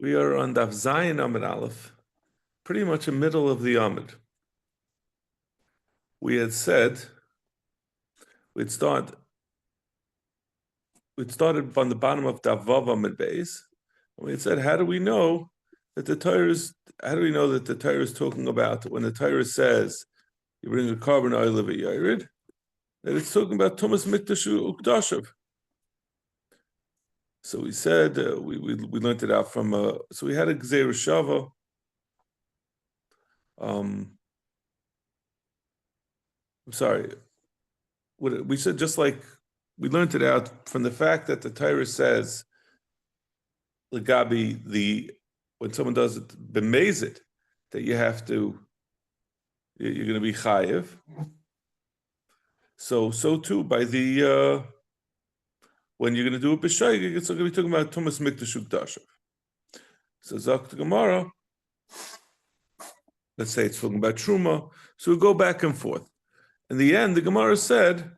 We are on Daf Zayin Amud Aleph, pretty much in the middle of the Amud. We had said we'd started on the bottom of Daf Vav Amud Beis, and we had said, how do we know that the Torah is talking about when the Torah says you bring a carbon oil of a yared, that it's talking about Tumas Mikdash Ukdashav. So we said we learned it out from so we had a Gzeir Shava. I'm sorry. We said just like we learned it out from the fact that the Torah says Legabi when someone does it b'mezid that you're going to be chayiv. So too by the when you're going to do it b'shayig, it's going to be talking about Tumas Mikdash Ukdashav. So Zak the Gemara, let's say it's talking about Truma. So we go back and forth. In the end, the Gemara said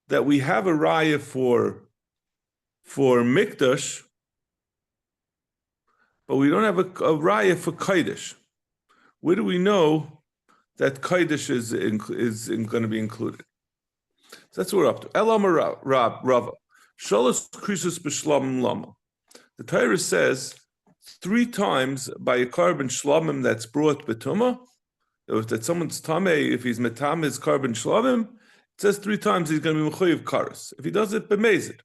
that we have a raya for Mikdash, but we don't have a raya for Kodesh. Where do we know that Kodesh is going to be included? So that's what we're up to. Elam Rava. Shalos Krisus B'Shlamim Lama. The Torah says 3 times by a carbon shlamim that's brought betuma, that someone's tameh, if he's metam his carbon shlamim, it says 3 times he's going to be mechuyev karas. If he does it, b'mezid.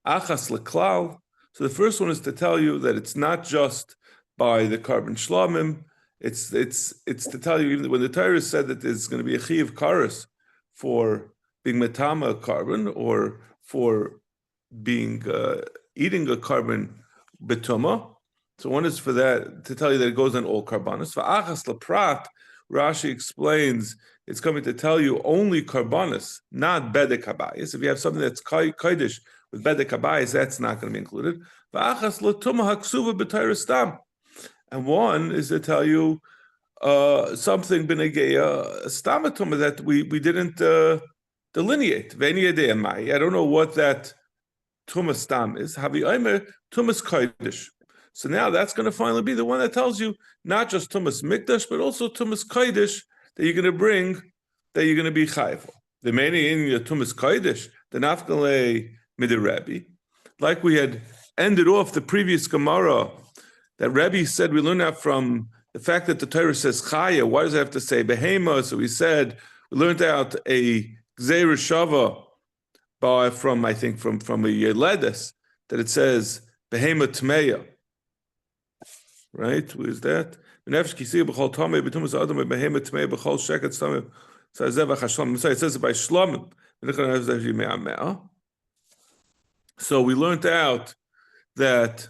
Achas leklal. So the first one is to tell you that it's not just by the carbon shlamim. It's to tell you even when the Torah said that there's going to be a chiyev karas for being metama carbon or for being eating a carbon betuma. So one is for that to tell you that it goes on all carbonis. For achas leprat, Rashi explains it's coming to tell you only carbonis, not bedek habayis. If you have something that's kodesh with bedek habayis, that's not going to be included. For achas letuma haksuva b'tayra stam, and one is to tell you something b'negeya stamatuma that we didn't delineate. I don't know what that tumas stam is. Havi omer tumas kodesh. So now that's going to finally be the one that tells you not just Tumas Mikdash, but also Tumas Kodesh that you're going to bring, that you're going to be chayiv. The many in your Tumas Kodesh, the nafkale midir Rebbe, like we had ended off the previous Gemara, that Rebbe said we learned out from the fact that the Torah says chaya. Why does it have to say behema? So we said we learned out a gzeir shava from a yeledes that it says behema tmeya. Right? Who is that? So it says it by Shlomim. So we learned out that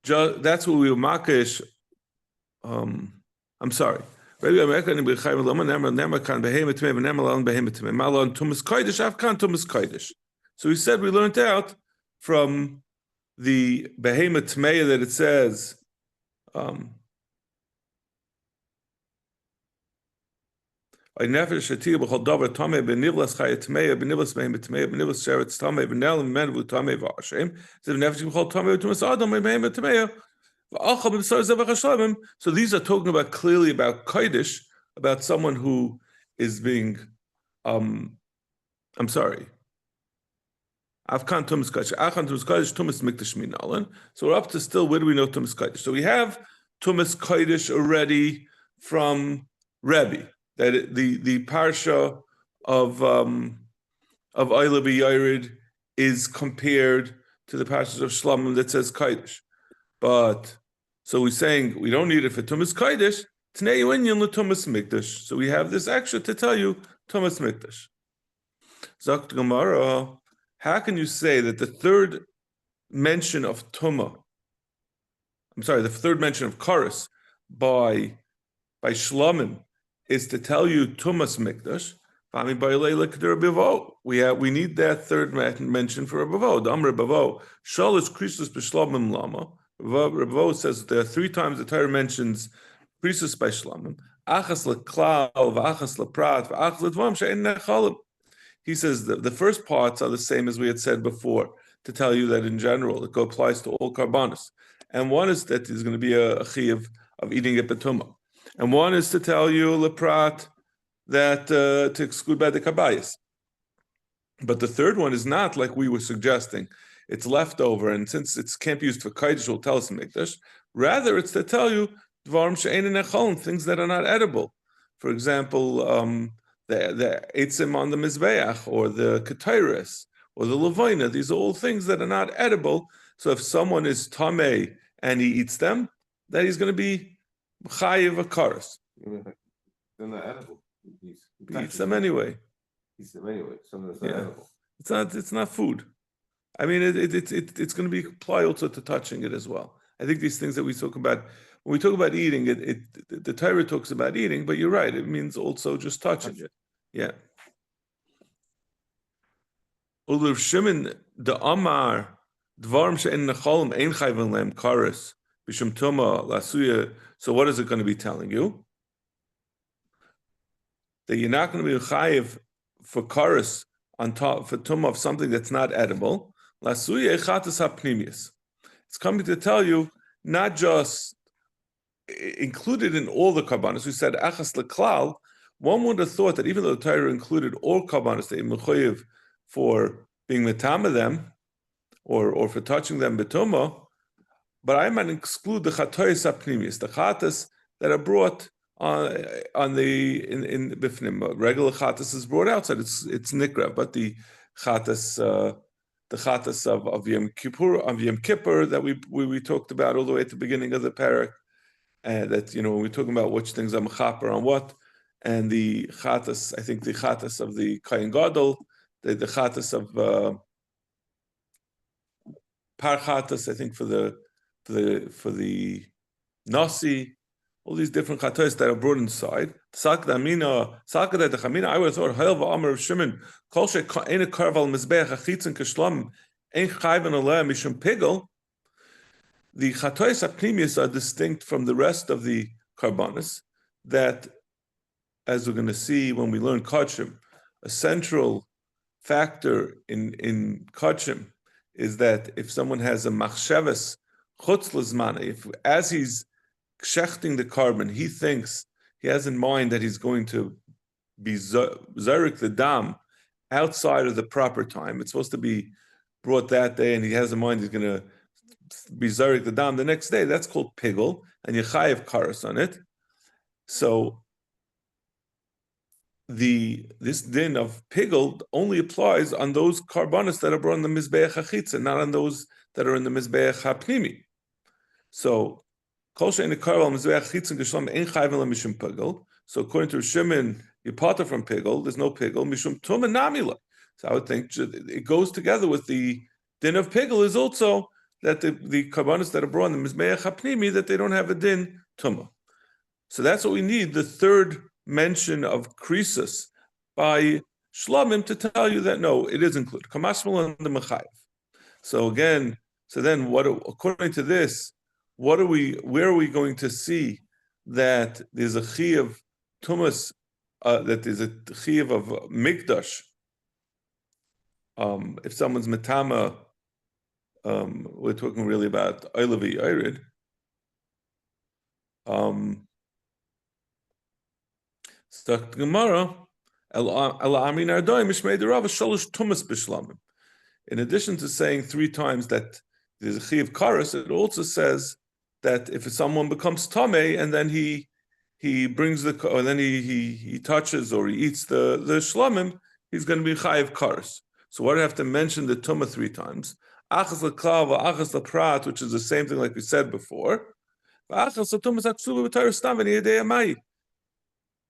that's what we were makish. I'm sorry. So we said we learned out from the behemoth tmeya that it says I never shatir b'chol davar tamei b'nivlas chayet tmeya b'nivlas behemoth tmeya b'nivlas sheretz tamei b'nelim menvu tamei v'ashem. So never b'chol tamei b'tumas adam behemoth tmeya v'achal b'sar zevach hashavim. So these are talking about clearly about kodesh, about someone who is being I'm sorry. Afkan Tumas Kodesh, Achan Tumas Kodesh, Tumas Mikdash Minalan. So we're up to still, where do we know Tumas Kodesh? So we have Tumas Kodesh already from Rebbe, that the parsha of Oyla B'Yared is compared to the parshas of Shlamim that says Kodesh. But, so we're saying we don't need it for Tumas Kodesh, Tnei Inyan Tumas Mikdash. So we have this extra to tell you Tumas Mikdash. Zakt Gemara, how can you say that the third mention of Tuma, the third mention of Karas by Shlamim is to tell you Tumas Mikdash? We need that third mention for Rabavo. The Amr Rabavo, Shalos Krisus B'Shlamim Lama. Rabavo says there are 3 times the Torah mentions Krisus by Shlamim. Achas leklal, v'achas leprat, v'achas ledvam she'en nechalim. He says the first parts are the same as we had said before, to tell you that in general it applies to all karbanos, and one is that there's going to be a chiyuv of eating it betuma, and one is to tell you leprat that to exclude by the kabayis. But the third one is not like we were suggesting. It's leftover, and since it can't be used for kodesh, will tell us in mikdash. Rather, it's to tell you dvarim she'ein nechalin, things that are not edible. For example, the eitzim on the mizbeach, or the ketairis, or the levina. These are all things that are not edible. So if someone is tamei and he eats them, then he's going to be chayiv a karas. They're not edible. He eats them anyway. Something that's not edible. It's not food. I mean, it's going to be apply also to touching it as well. I think these things that we talk about, when we talk about eating, the Torah talks about eating, but you're right, it means also just touching it. Yeah. Ulav Shimon the Amar Dvarim she'en nechalim ein chayven lehem kares b'shem tuma lasuya. So what is it going to be telling you? That you're not going to be chayiv for kares on top for tumah of something that's not edible. Lasuya echatas hapnimius. It's coming to tell you not just included in all the karbanos. We said achas leklal. One would have thought that even though the Torah included all karbanos that you're mechayiv for being metama them, or for touching them betuma, but I might exclude the chatois hapnimius, the chatas that are brought on the in bifnim. Regular chatas is brought outside. It's nikra, but the chatas of Yom Kippur that we talked about all the way at the beginning of the parak, that when we're talking about which things are mechaper on what, and the chatas, I think the chatas of the Kohen Gadol, the chatas of par chatas, I think for the nasi, all these different chatos that are brought inside. I would have thought Hayel v'Amar of Shimon kol she'eina karval mizbeach achitzin kishlam ein chayven aleh mishum pigel. The chatos hapnimius are distinct from the rest of the karbanos. That, as we're going to see when we learn kodshim, a central factor in kodshim is that if someone has a machshavas chutz lezmana, if as he's shechting the carbon, he thinks, he has in mind that he's going to be zarik the dam outside of the proper time. It's supposed to be brought that day, and he has in mind he's going to be zarik the dam the next day. That's called pigel, and yechayev karas on it. So this din of pigel only applies on those karbanos that are brought in the mizbeach hachitza, not on those that are in the mizbeach hapnimi. So so according to Shimon, you potter from pigel, there's no pigel, mishum tuma namila. So I would think it goes together with the din of pigel is also that the karbanos that are brought in the mizbeach hapnimi, that they don't have a din tuma. So that's what we need, the third mention of krisus by Shlomim to tell you that no, it is included. Kamashmal and the mechayev. So then what, according to this, where are we going to see that there's a chiyuv tumas, that there's a chiyuv of mikdash? If someone's metama, we're talking really about oilavi irid. Gemara, in addition to saying 3 times that there's a chiyuv karas, it also says that if someone becomes tamei and then he brings or then he touches or he eats the shlamim, he's going to be chayiv karas. So why do I have to mention the tumah 3 times? Achas l'klav, achas l'prat, which is the same thing like we said before.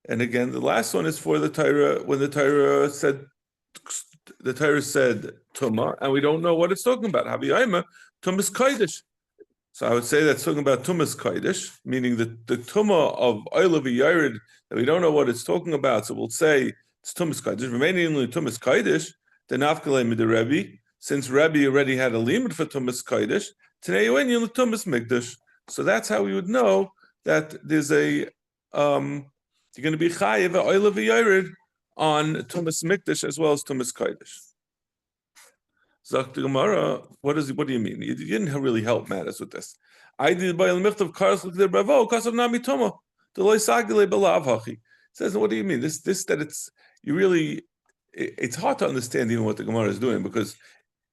And again, the last one is for the Torah, when the Torah said tumah, and we don't know what it's talking about. Haviyayma, tumah's kodesh. So I would say that's talking about tumah's kodesh, meaning the tumah of oil of yared that we don't know what it's talking about. So we'll say it's tumah's kodesh. Remaining only tumah's kodesh, the nafkalei mid Rebbe, since Rebbe already had a limit for tumah's kodesh, today you only tumah's mikdash. So that's how we would know that there's a you're going to be chayiv oil of yared on tumah's mikdash as well as tumah's kodesh. Zok the Gemara, what do you mean? You didn't really help matters with this. I did by the michtav karas l'keder bravo kasav nami toma. The loy sagile belav hachi. Says, what do you mean? This that it's hard to understand even what the Gemara is doing because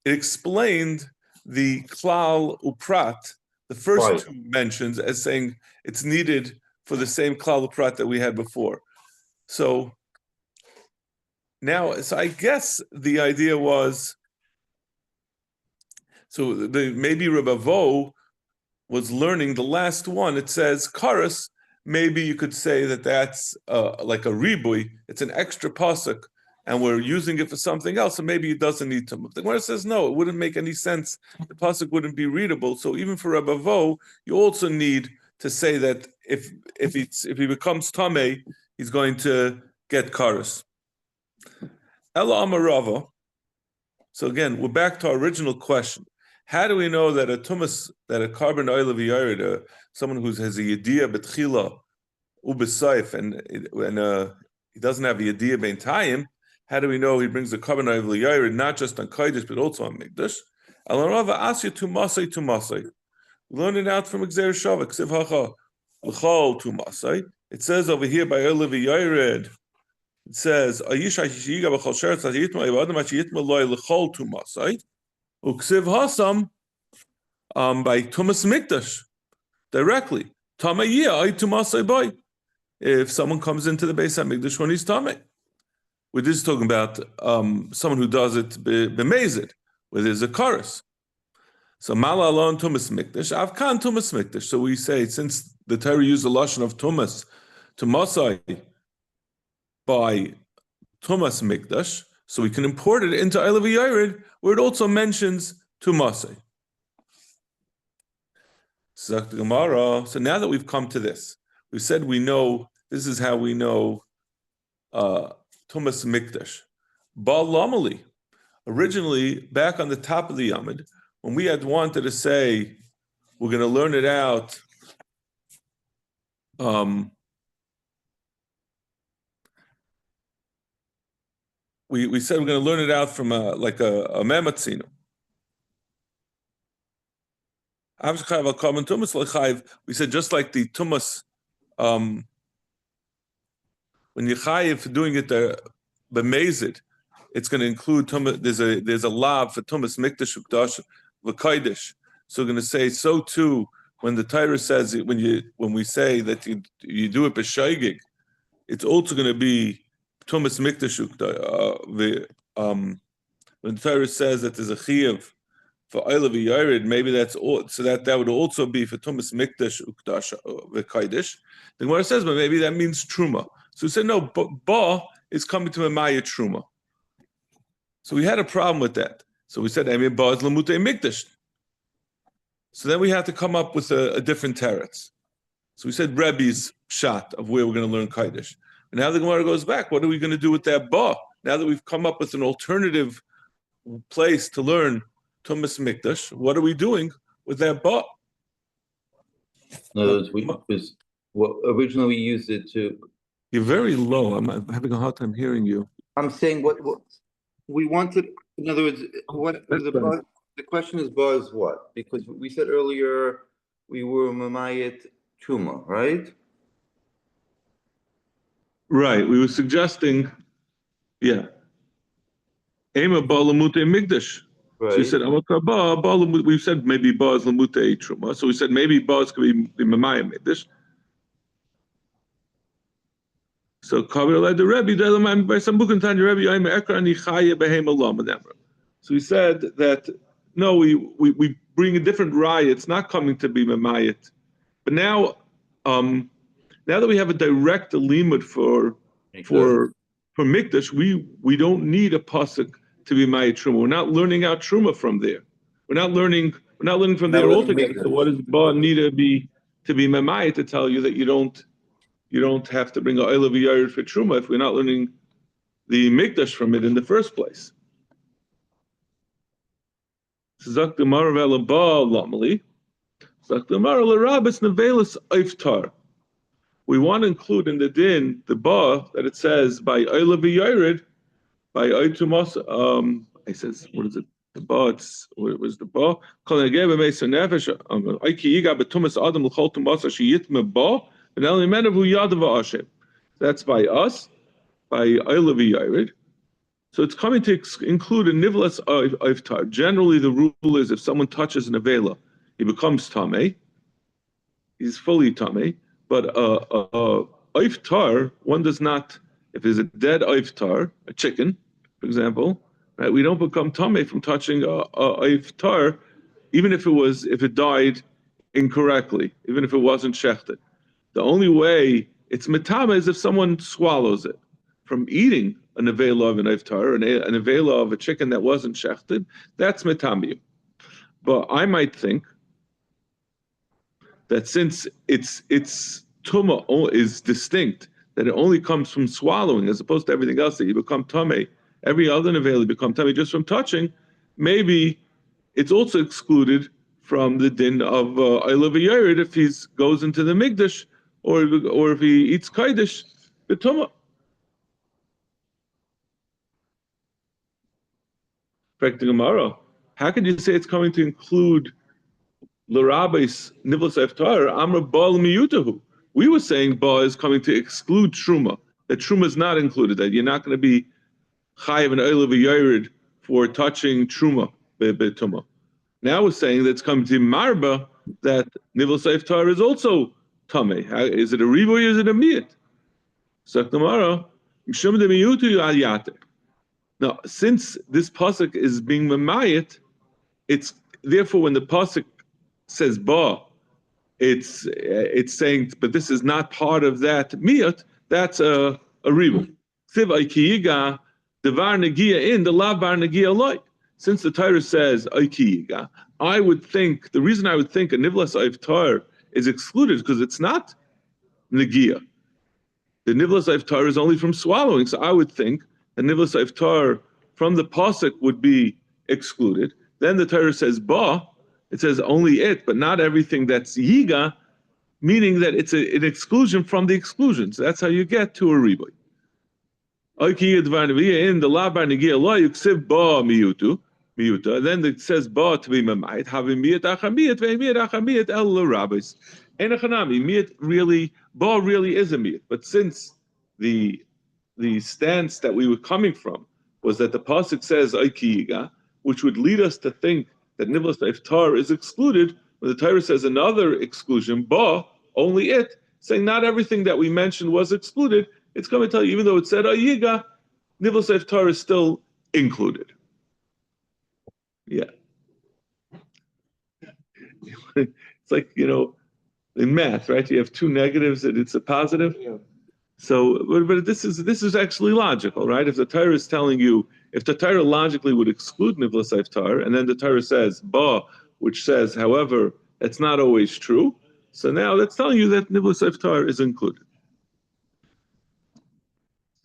it explained the klal uprat, the first two mentions, as saying it's needed for the same klal uprat that we had before. So I guess the idea was, maybe Rebbe Vo was learning the last one. It says karas. Maybe you could say that's like a ribui. It's an extra pasuk, and we're using it for something else. So maybe it doesn't need to. The Gemara says no. It wouldn't make any sense. The pasuk wouldn't be readable. So even for Rebbe Vo, you also need to say that if he becomes tamei, he's going to get karas. Ela amarava. So again, we're back to our original question. How do we know that a carbon oil of yared, someone who has a yediyah betchila ubesayif, and he doesn't have a yediyah beintayim? How do we know he brings the carbon oil of yared not just on kodesh but also on mikdash? Alarava asya tumasay. We learn it out from Gzeir Shavak. Ksiv hacha l'chol tumasay. It says over here by oil of yared. It says ayisha shiga b'chol sheretz ha'yitma yivadam ha'yitma loy l'chol tumasay. Uksiv hasam by Tumas Mikdash directly. Tamayia ay tumasay boy. If someone comes into the Beis HaMikdash when he's tamei, we're just talking about someone who does it b'mezid, where there's a chorus. So mala alon Tumas Mikdash, avkan Tumas Mikdash. So we say since the Torah used the lashon of Tumas, tumasay by Tumas Mikdash, so we can import it into Eilav Yared, where it also mentions Tumasay. So now that we've come to this, we said we know, this is how we know Tumas Mikdash. Baal Lamali, originally, back on the top of the Yamid, when we had wanted to say, we're going to learn it out, we said we're going to learn it out from a mematzino. We said just like the tumas, when you chayiv doing it b'mezid, it's going to include tumas. There's a lav for tumas mikdash ukdash v'kaidish. So we're going to say so too when the Torah says it, when we say that you do it b'shaygig, it's also going to be Tumas Mikdash. When the Torah says that there's a chiyuv for Eilav Yared, maybe that's all. So that would also be for Tumas Mikdash Ukdash v'Kaidish. The Gemara says, but maybe that means Truma. So we said no. Ba is coming to a Maya Truma. So we had a problem with that. So we said, I mean, Ba is Lamutei Mikdash. So then we had to come up with a different teretz. So we said Rebbe's shot of where we're going to learn Kaidish. And now the Gemara goes back. What are we going to do with that ba? Now that we've come up with an alternative place to learn Tumas Mikdash, what are we doing with that ba? No, originally we used it to. You're very low. I'm having a hard time hearing you. I'm saying what we wanted. In other words, the question is ba is what? Because we said earlier we were mamayit truma, right? Right, we were suggesting, Ema ba lamutei mikdash. Right. So we said we said maybe ba is lamutei truma. So we said maybe ba is going to be mamaya mikdash. So kaver led the Rebbe by some book and Tanya Rebbe Ema ekra ani chaya behem alam. So we said that no, we bring a different raya. It's not coming to be mamayit, but now. Now that we have a direct limud for mikdash, we don't need a pasuk to be ma'at truma. We're not learning out truma from there. We're not learning from there altogether. So what does ba need to be ma'at to tell you that you don't have to bring a oil of yared for truma if we're not learning the mikdash from it in the first place? Zak the marav ba lamali. Zak the marav l'rabes nevelis iftar. We want to include in the din the ba that it says by Eilav Yared, by Aitumas. It says, what is it? The ba, what was the ba? Kol negebe meisa nefesh, Oiki yiga betumas adam l'chol tumasa sheyitme ba, and el yimenavu yadav Hashem. That's by us, by Eilav Yared. So it's coming to include a nivlas iftar. Generally, the rule is if someone touches an avela, he becomes tameh. He's fully tameh. But iftar, one does not. If there's a dead iftar, a chicken, for example, right? We don't become tameh from touching a iftar, even if it died incorrectly, even if it wasn't shechted. The only way it's metama is if someone swallows it. From eating an avela of an iftar, an avela of a chicken that wasn't shechted, that's metamium. But I might think that since its tuma is distinct, that it only comes from swallowing, as opposed to everything else that you become tameh. Every other avela you become tameh just from touching. Maybe it's also excluded from the din of Eilav Yared if he goes into the Mikdash or if he eats Kaidish, the Tumah. Gemara, how can you say it's coming to include L'Rabbeis Nivlas Iftar, Amr Baal Miyutahu? We were saying Ba is coming to exclude Truma, that Truma is not included, that you're not going to be Chayiv and Eilav Yared for touching Truma, Tumah. Now we're saying that it's coming to Marba, that Nivlas Iftar is also Tameh. Is it a Ribo or is it a Miyat? So Gemara, Mishum de Miyutu al Yater. Now, since this pasuk is being memayit, it's therefore when the pasuk says ba, it's saying, but this is not part of that miyat. That's a ribu. Siv aikiyiga devar negia in the lavar negia like. Since the Torah says aikiyiga, I would think the reason I would think a nivlas iftar is excluded because it's not negia. The nivlas iftar is only from swallowing, so I would think the nivlas iftar from the pasuk would be excluded. Then the Torah says ba, it says only it, but not everything that's yiga, meaning that it's an exclusion from the exclusions. That's how you get to a riboy. In the labar negia lo yuksiv ba miyuta. Then it says ba to be mamayit. Having miyat achamiyat ve'miyat achamiyat el l'rabbis. Ein achanami miyat really ba really is a miyat, but since the stance that we were coming from was that the pasuk says aikiyiga, which would lead us to think that nivlas iftar is excluded. When the Torah says another exclusion, ba, only it, saying not everything that we mentioned was excluded, it's going to tell you, even though it said ayiga, nivlas iftar is still included. Yeah. It's like, in math, right? You have two negatives and it's a positive. Yeah. So, but this is actually logical, right? If the Torah is telling you, if the Torah logically would exclude nivlas iftar, and then the Torah says ba, which says, however, that's not always true. So now that's telling you that nivlas iftar is included.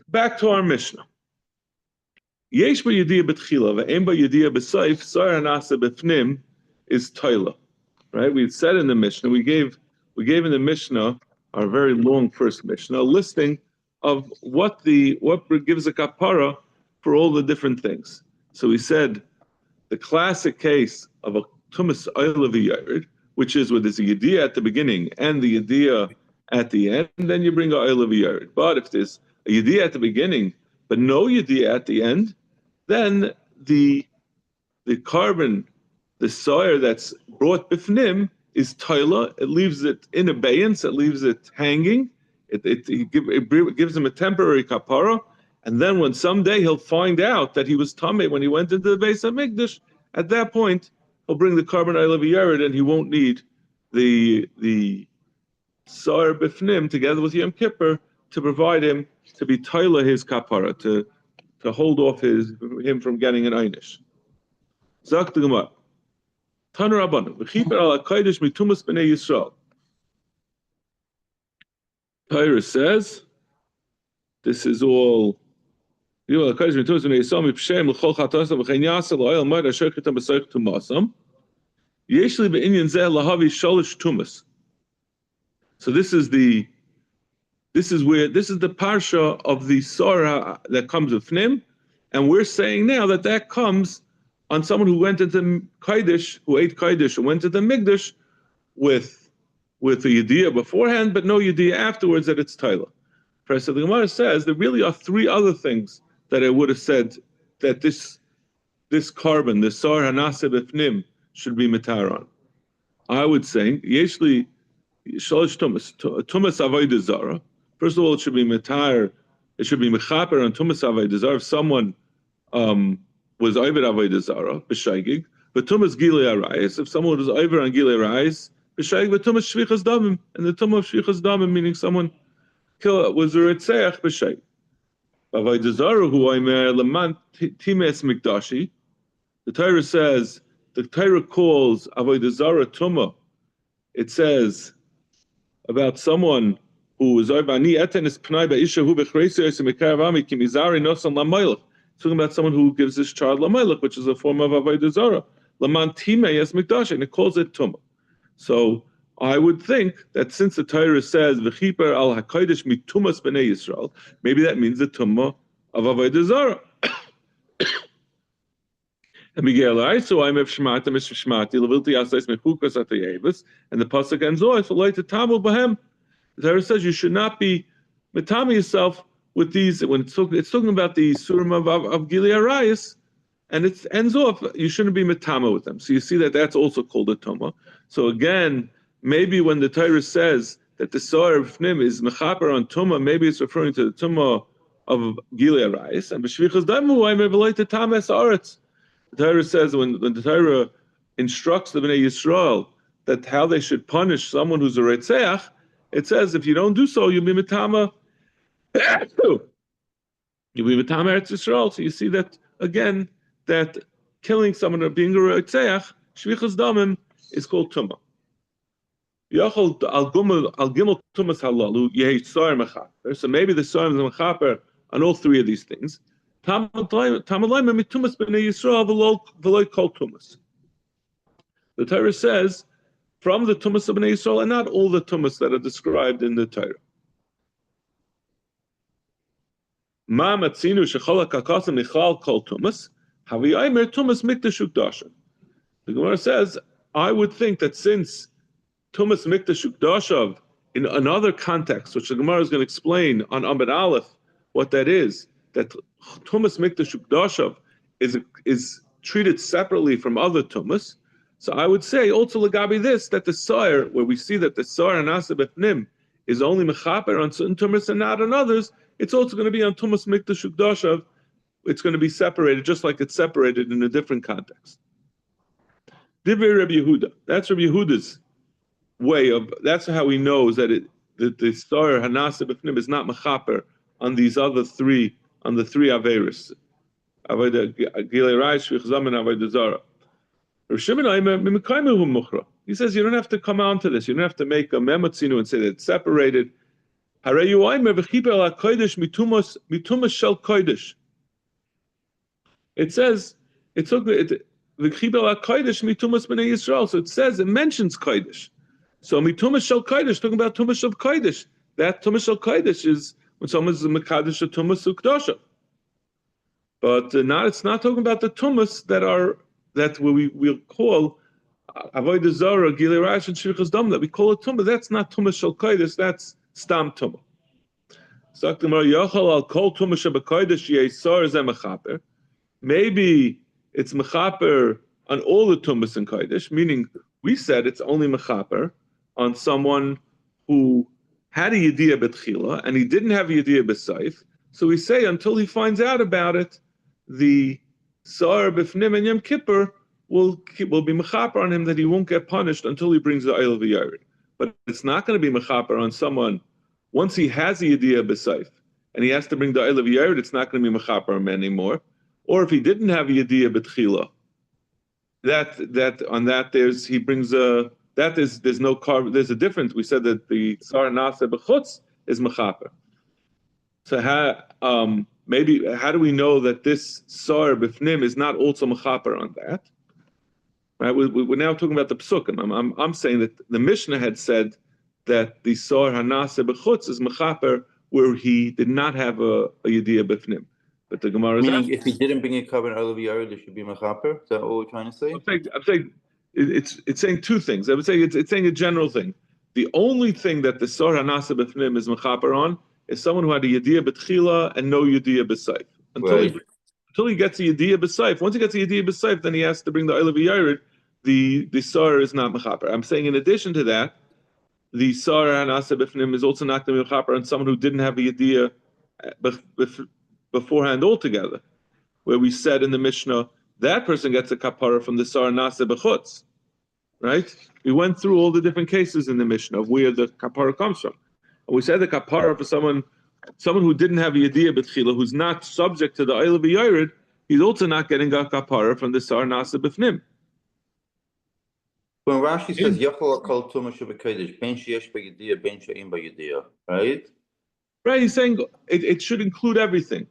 Back to our Mishnah. Yesh ba yediyah betchila ve'em ba yediyah b'soif sar hanasa b'fnim is toila, right? We said in the Mishnah, we gave in the Mishnah, our very long first Mishnah, a listing of what gives a kapara for all the different things. So we said the classic case of a tumas eilav yared, which is where there's a yediyah at the beginning and the yediyah at the end, and then you bring a eilav yared. But if there's a yediyah at the beginning but no yediyah at the end, then the carbon, the soyer that's brought bifnim is toila. It leaves it in abeyance. It leaves it hanging. It gives him a temporary kapara, and then when someday he'll find out that he was tameh when he went into the Beis HaMikdash, at that point he'll bring the carbon eilav yared, and he won't need the soyer bifnim together with Yom Kippur to provide him to be toila his kapara, to hold off him from getting an einish. Zak the Gemara. Taner Rabbanu, v'chiper ala kodesh mitumas b'nei Yisrael. Torah says, this is all. Yesh li be'inyan zeh lahavi sholish tumas. So this is the parsha of the Sorah that comes with Fnim, and we're saying now that comes on someone who went into Kodesh, who ate Kodesh, and went to the Migdash with a Yediyah beforehand, but no Yediyah afterwards that it's Taila. So the Gemara says there really are three other things that I would have said that this carbon, the Sar Hanaseh B'fnim, should be Matar on. I would say, Yeshli Shalosh Tumas Avodah Zara. First of all, it should be Matar, it should be Mechaper on Tumas Avodah Zara. If someone was over Avodah Zara, B'Shaygig, but Tumas Gilei Arayis, if someone was over on Gilei Arayis, B'Shaygig, but Tumas Shvichas Damim, and the Tumah of Shvichas Damim, meaning someone was a Ritzeach B'Shaygig. Avodah Zara, who Omer Laman Times Mikdashi, the Torah says, the Torah calls Avodah Zara Tumah. It says about someone who was talking about someone who gives his child lamelech, which is a form of avodah zara. Laman timei es mikdash, and it calls it tumah. So I would think that since the Torah says v'chiper al hakodesh mitumas b'nei Yisrael, maybe that means the tumah of avodah zara. And Miguel, so I'm of Shmata, Mr. Shmati, Levilti Asais Mechukas at the Avis, and the Pasuk ends off, like the Tamu Bahem. The Torah says you should not be metami yourself with these, when it's talking about the Surim of Gilei Arayis, and it ends off, you shouldn't be metama with them. So you see that that's also called a Tumah. So again, maybe when the Torah says that the Sar of Fnim is Mechaper on Tumah, maybe it's referring to the Tumah of Gilei Arayis, and B'Shvichas Damu, I'm Evelite Tames Aretz. The Torah says when the Torah instructs the Bnei Yisrael that how they should punish someone who's a Retzeach, it says if you don't do so, you'll be Metama. You'll be Metama Eretz Yisrael. So you see that again, that killing someone or being a Retzeach, Shvichas Damim, is called Tumah. Yachol al Gimel Tumas Halalu Yehi Sar Mechaper. So maybe the Sar is Mechaper on all three of these things. The Torah says from the Tumas of Bnei Yisrael, and not all the Tumas that are described in the Torah. The Gemara says, I would think that since Tumas Mikdash Ukdashav, in another context, which the Gemara is going to explain on Amud Aleph, what that is, that Tumas Mikdash Ukdashav is treated separately from other Tumas. So I would say also Lagabi this, that the Sar, where we see that the Sar Hanaseh B'fnim is only Mechaper on certain Tumas and not on others, it's also going to be on Tumas Mikdash Ukdashav. It's going to be separated, just like it's separated in a different context. Divrei Rabbi Yehuda. That's Rabbi Yehuda's way of, that's how he knows that the Sar Hanaseh B'fnim is not Mechaper on these other three, on the three Averis. Avodah Gilei Arayis, Shvichas Damim, and Avodah Zara. He says you don't have to come on to this. You don't have to make a memotzinu and say that it's separated. It says it's so it so it says it mentions kodesh. So mitumas shel kodesh, talking about tumas shel kodesh. That tumas shel kodesh is when someone's a mekadosh of tumas ukdosha. But it's not talking about the tumas that we'll call avodah zara, gilei arayis, and shvichas dam, that we call it tumah. That's not tumas shel kodesh. That's stam tumah. Maybe it's mechaper on all the tumas in kodesh, meaning we said it's only mechaper on someone who had a yediyah betchila and he didn't have a yediyah b'saif. So we say until he finds out about it, the Sar b'fnim and Yom Kippur will be mechaper on him, that he won't get punished until he brings the Eil v'Yared. But it's not going to be mechaper on someone once he has a yediyah b'saif and he has to bring the Eil v'Yared. It's not going to be mechaper on him anymore. Or if he didn't have a yediyah b'tchila, there's no carb. There's a difference. We said that the Sar Nasa b'chutz is mechaper. So how do we know that this Sar b'fnim is not also mechaper on that? Right? We're now talking about the psukim. I'm saying that the Mishnah had said that the Sar Hanaseh b'chutz is mechaper where he did not have a yediyah b'fnim. But the Gemara is Meaning, asking. if he didn't bring a carbon Olav Yared, there should be Mechaper? Is that what we're trying to say? I'm saying it's saying two things. I would say it's saying a general thing. The only thing that the Sar Hanasa B'fnim is Mechaper on is someone who had a Yediyah B'tchila and no Yediyah B'Saif. Until he gets a Yediyah B'Saif. Once he gets a Yediyah B'Saif, then he has to bring the Olav Yared. The Sar is not Mechaper. I'm saying in addition to that, the Sar Hanasa B'fnim is also not going to be Mechaper on someone who didn't have a Yediyah beforehand altogether. Where we said in the Mishnah, that person gets a kapara from the Sar Nasa B'chutz, right? We went through all the different cases in the Mishnah of where the kapara comes from. And we said the kapara for someone who didn't have a Yediyah B'tchila, who's not subject to the Oil of Yared, he's also not getting a kapara from the Sar Nasa B'fnim. When Rashi says, Yachol Kol Tuma Shabbat Ben Sheyesh B'Yediyah, Ben She'im B'Yediyah, right? Right, he's saying it should include everything.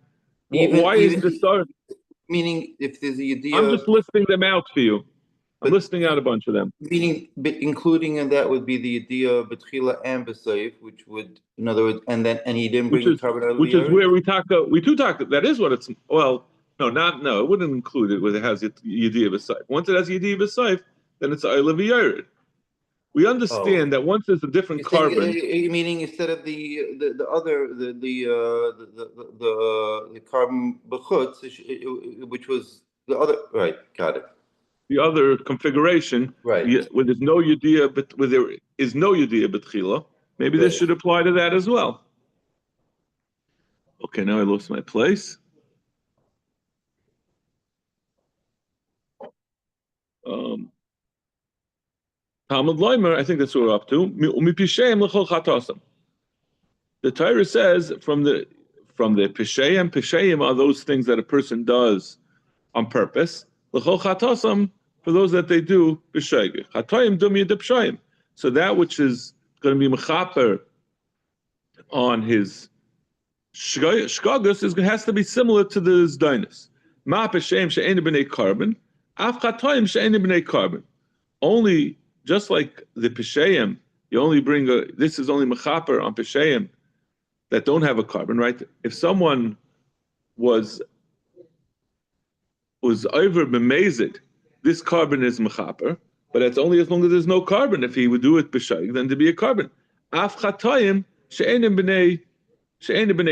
Why is the Sar? Meaning, if there's a Yediyah... I'm just listing them out for you. I'm listing out a bunch of them. Meaning, including in that would be the Yediyah B'Tchila and B'Seif, which would, in other words, and he didn't bring the carbon out of the which is where we do talk, that is what it's, well, no, it wouldn't include it where it has Yediyah B'Seif. Once it has Yediyah B'Seif, then it's Oil of Yared. We understand that once there's a different carbon. Meaning instead of the carbon b'chutz, which was the other, right? Got it. The other configuration, right? Where there's no Yediyah, but where there is no Yediyah B'Tchila, maybe this should apply to that as well. Okay, now I lost my place. Talmud Leimer, I think that's what we're up to. The Torah says from the Pisheim are those things that a person does on purpose. L'chol chatasam, for those that they do b'shegeg. Chatoim dum yed p'shayim. So that which is going to be mechaper on his shkagus has to be similar to the zdainis. Ma Pisheim she'ein b'nei carbon, af chatoim she'ein b'nei carbon. Only just like the Pisheim, you only bring this is only mechaper on Pisheim that don't have a carbon, right? If someone was over b'mezid, this carbon is mechaper, but it's only as long as there's no carbon. If he would do it b'shayig, then to be a carbon. Af chatayim she'enim b'nei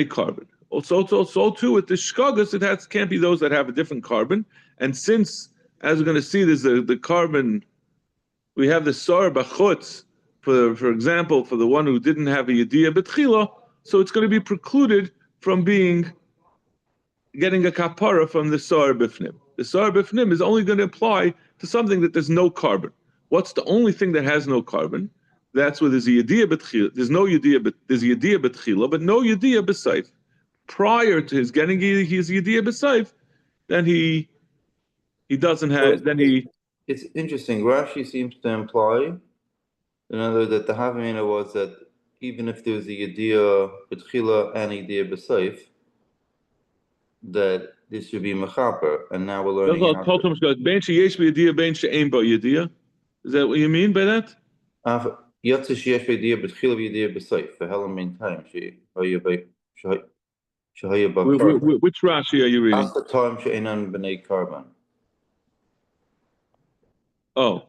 carbon. Also too with the shkagus, can't be those that have a different carbon. And since, as we're going to see, there's the carbon. We have the sar b'chutz, for example, for the one who didn't have a yediyah b'tchila, so it's going to be precluded from getting a kapara from the sar b'fnim. The sar b'fnim is only going to apply to something that there's no carbon. What's the only thing that has no carbon? That's where there's a yediyah b'tchila. There's no yediyah, but there's yediyah b'tchila, but no yediyah b'seif. Prior to his getting his yediyah b'seif, then he doesn't have. It's interesting. Rashi seems to imply, in other words, that the Havamina was that even if there was a Yediyah B'Tchila and a Yediyah B'Seif, that this should be Mechaper, and now we're learning. Is that what you mean by that? Which Rashi are you reading? Oh,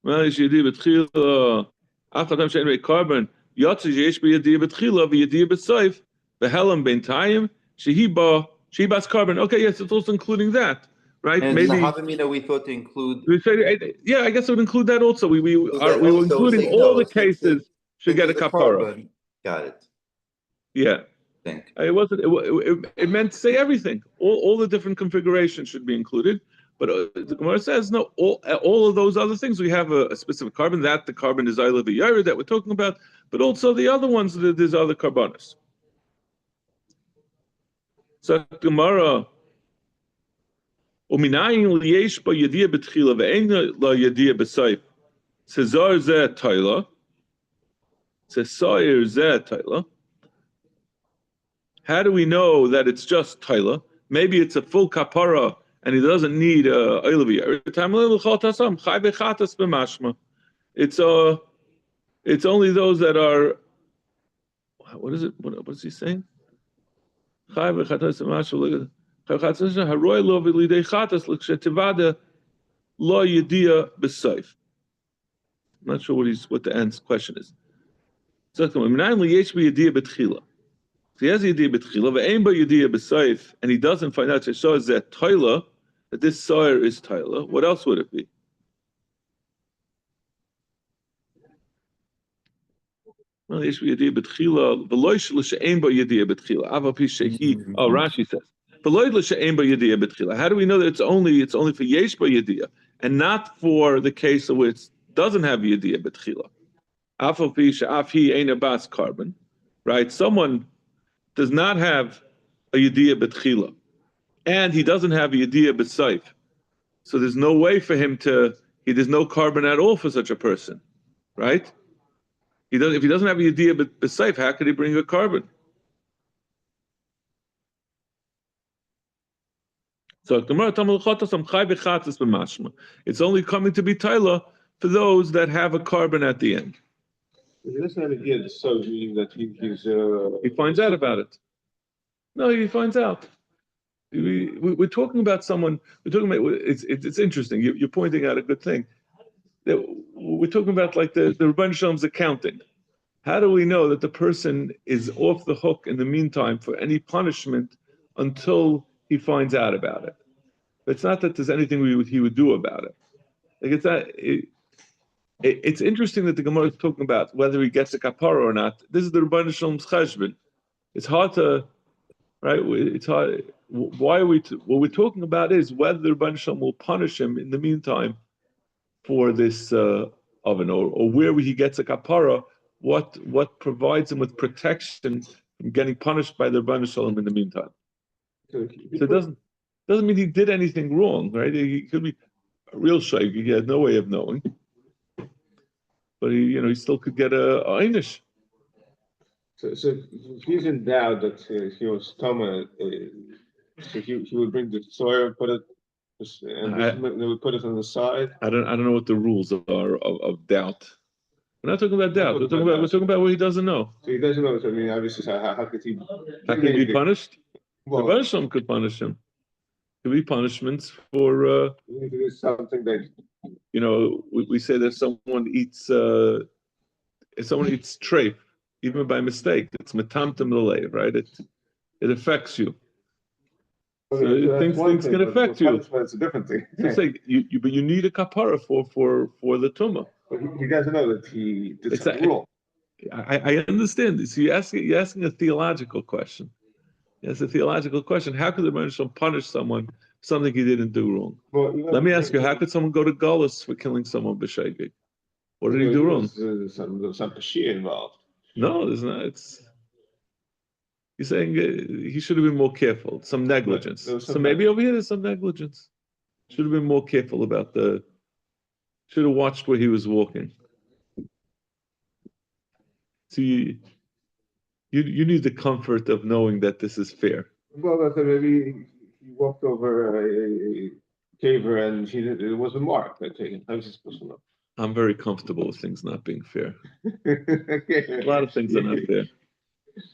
well, it's Yediyah B'Tchila. After time she'en b'nei carbon, Yotze sheyesh b'Yediyah B'Tchila v'Yediyah B'Seif v'Helam b'Intayim shehiba's carbon. Okay, yes, it's also including that, right? And maybe the Havamina we thought to include. We say, yeah, I guess it would include that also. We were including all the cases should get a kapara. Got it. Yeah. It wasn't. It meant to say everything. All the different configurations should be included. But the Gemara says no. All of those other things we have a specific carbon. That the carbon is Oil of Yared that we're talking about. But also the other ones. There's other carbonas. So Gemara. Uminayin liyesh ba yediyah b'tchila ve'en la yediyah b'seif. Cesar zeh taila. Cesar zeh taila. How do we know that it's just taila? Maybe it's a full kapara and he doesn't need oil of yared. It's only those that are. What is it? What's he saying? I'm not sure what the question is. So he has a yediyah betchila, and he doesn't find out that this soyer is toila. What else would it be? Well, yesh b'yediyah betchila, v'loish l'she'ein bo yediyah betchila. Ava pi shehi. Oh, Rashi says, v'loish l'she'ein bo yediyah betchila. How do we know that it's only for yesh bo yediyah and not for the case of which doesn't have yediyah betchila? Ava pi she'af hi ein abas carbon, right? Someone does not have a yediyah betchila, and he doesn't have a yediyah b'saif. So there's no way for him there's no carbon at all for such a person, right? If he doesn't have a yediyah b'saif, how could he bring a carbon? So it's only coming to be taila for those that have a carbon at the end. He doesn't have idea the so meaning that He finds out about it. No, he finds out. We're talking about someone. We're talking about it's interesting. You're pointing out a good thing. We're talking about like the Rebbeinu Shalom's accounting. How do we know that the person is off the hook in the meantime for any punishment until he finds out about it? It's not that there's anything he would do about it. Like it's not. It's interesting that the Gemara is talking about whether he gets a kapara or not. This is the Rebbeinu Shalom's cheshbon. It's hard to, right? It's hard. Why are we? What we're talking about is whether the Rebbeinu Shalom will punish him in the meantime for this oven, or where he gets a kapara. What provides him with protection from getting punished by the Rebbeinu Shalom in the meantime? So it doesn't mean he did anything wrong, right? He could be a real shaykh. He had no way of knowing, but he still could get a einish. So if he's in doubt that he was Toma, so he would bring the soil, put it, and they would put it on the side. I don't know what the rules are of doubt. We're not talking about doubt. We're talking about what he doesn't know. So he doesn't know. So I mean, obviously, how could he? How could he be punished? Well, the Rebbeinu could punish him. Could be punishments for. Something that. We say that someone eats. If someone eats treif, even by mistake, it's metamtem l'leiv, right? It affects you. Okay, so things can affect you. It's a different thing. It's like but you need a kapara for the tumah. But he doesn't know that he did something wrong. I understand this. You're asking a theological question. Yes, a theological question. How could the Rebbeinu punish someone for something he didn't do wrong? Well, let me ask you: how could someone go to Galus for killing someone b'sheigig? What did he do wrong? There's some pashia involved. No, there's not. You're saying he should have been more careful. Some negligence. So maybe over here there's some negligence. Should have been more careful about should have watched where he was walking. So you need the comfort of knowing that this is fair. Well, maybe he walked over a caver and it was a mark. I take it. How is he supposed to know? I'm very comfortable with things not being fair. Okay. A lot of things are not fair.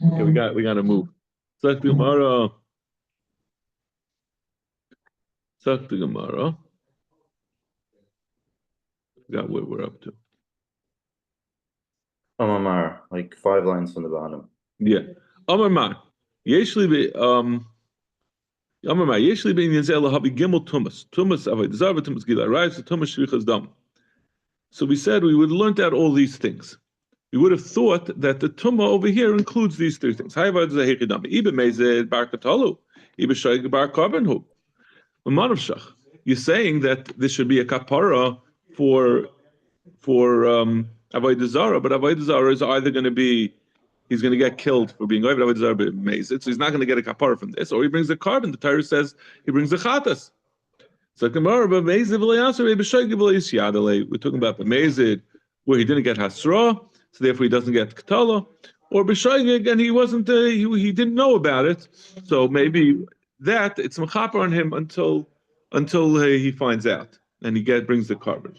Okay, we got to move. Sak the Gemara. Got what we're up to. Amar, like 5 lines from the bottom. Yeah. Amar. Yeshli be Amar. Yeshli be in Yazel habi gimel tumas. Tumas avoid zarva tumas gila rise tumas shvichas dam. So we said we would have learned out all these things. We would have thought that the tumah over here includes these 3 things. You're saying that this should be a kapara for avodah zara, but avodah zara is either going to be he's going to get killed for being avodah zara b'mezid, so he's not going to get a kapara from this, or he brings a carbon. The Torah says he brings a chatas. So we're talking about b'mezid where he didn't get hasra, so therefore he doesn't get ketala, or b'shoigig and he wasn't he didn't know about it, so maybe that it's mechaper on him until he finds out and he brings the carbon.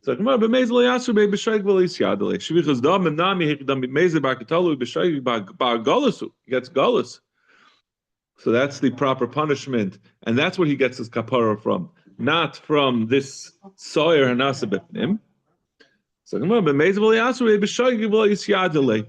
So Gemara b'meiz lo yasu b'shayg v'lo yisyadale. Shvichas dam and nami hikdam b'meiz b'akatalu b'shayg b'galasu. He gets galus. So that's the proper punishment, and that's what he gets his kapara from, not from this sawyer hanasa b'fnim. So Gemara b'meiz v'lo yasu b'shayg v'lo yisyadale.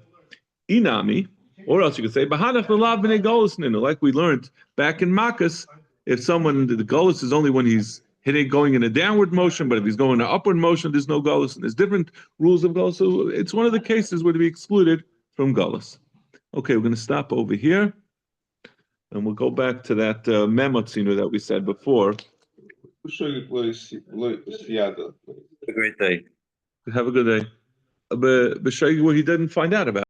Inami, or else you could say b'hanach l'lav b'nei galus ninu, like we learned back in Makkas. If someone, the galus is only when he's hitting, going in a downward motion, but if he's going in an upward motion, there's no galus. And there's different rules of galus. So it's one of the cases where to be excluded from galus. Okay, we're going to stop over here, and we'll go back to that memotzinu that we said before. A great day. Have a good day. But show you what he didn't find out about.